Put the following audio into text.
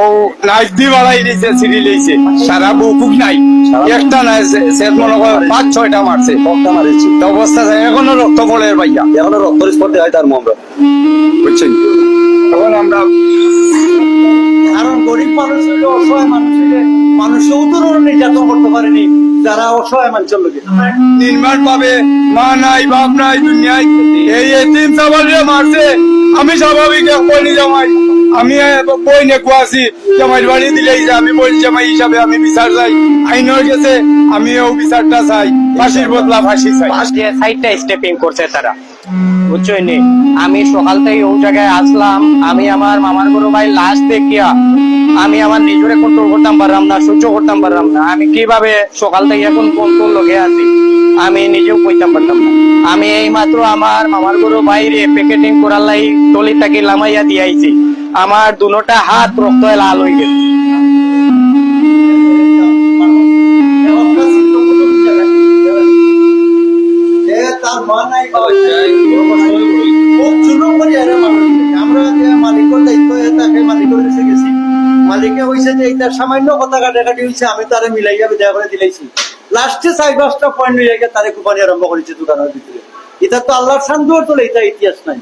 ও নাচ দি বাড়াই দিয়েছে সিঁড়ি লিয়েছে সারা বুকুক নাই একটা নাই সে মনে করো 5-6টা মারছে রক্ত মারিছি তো অবস্থা এখনো রক্ত পড়ে ভাইয়া এখনো রক্ত স্পর্ধে হয় তার মন্দ বুঝছেন তখন আমরা কারণ গরিব মানুষ হইলে অসহায় মানুষ হইলে মানুষের উত্তরও নির্যাতন করতে পারেনি যারা অসহায় মানুষের লোকে নির্মাণ পাবে মা নাই বাপ নাই দুনিয়ায় এই তিন সাবালে মারছে আমি স্বাভাবিক বলি জামাই আমি বই নে কুয়াছি জামাই বাড়ি দিলেই যে আমি বলি জামাই হিসাবে আমি বিচার চাই আইনের গেছে আমিও বিচারটা চাই ফাঁসির বদলা ফাঁসি চাই যে সাইডটা স্টেপিং করছে তারা বুঝছই নি আমি সকাল থেকে ওই জায়গায় আসলাম আমি আমার মামার বড় ভাই লাশ দেখিয়া আমি আমার নিজেরে কন্ট্রোল করতাম পারলাম না সহ্য করতাম পারলাম না আমি কিভাবে সকাল থেকে এখন কন্ট্রোল লগে আছি আমি নিজেও কইতাম পারলাম না আমি এই মাত্র আমার মামার বড় বাইরে প্যাকেটিং করার লাই টলি তাকে লামাইয়া দিয়াইছি আমার দুনোটা হাত রক্ত লাল হয়ে গেছে তার মা নাই খুব জুলুম করি আরে মানুষ আমরা যে মালিকের দায়িত্ব তাকে মালিকের কাছে গেছি মালিকে হয়েছে যে এইটার সামান্য কথা কাটাকাটি হয়েছে আমি তারে মিলাইয়া বিদায় করে দিলাইছি লাস্টে 4-5টা পয়েন্ট হয়ে গিয়ে তারে কুপানি আরম্ভ করেছে দোকানের ভিতরে এটা তো আল্লাহর শান্ত তোলে এটা ইতিহাস নাই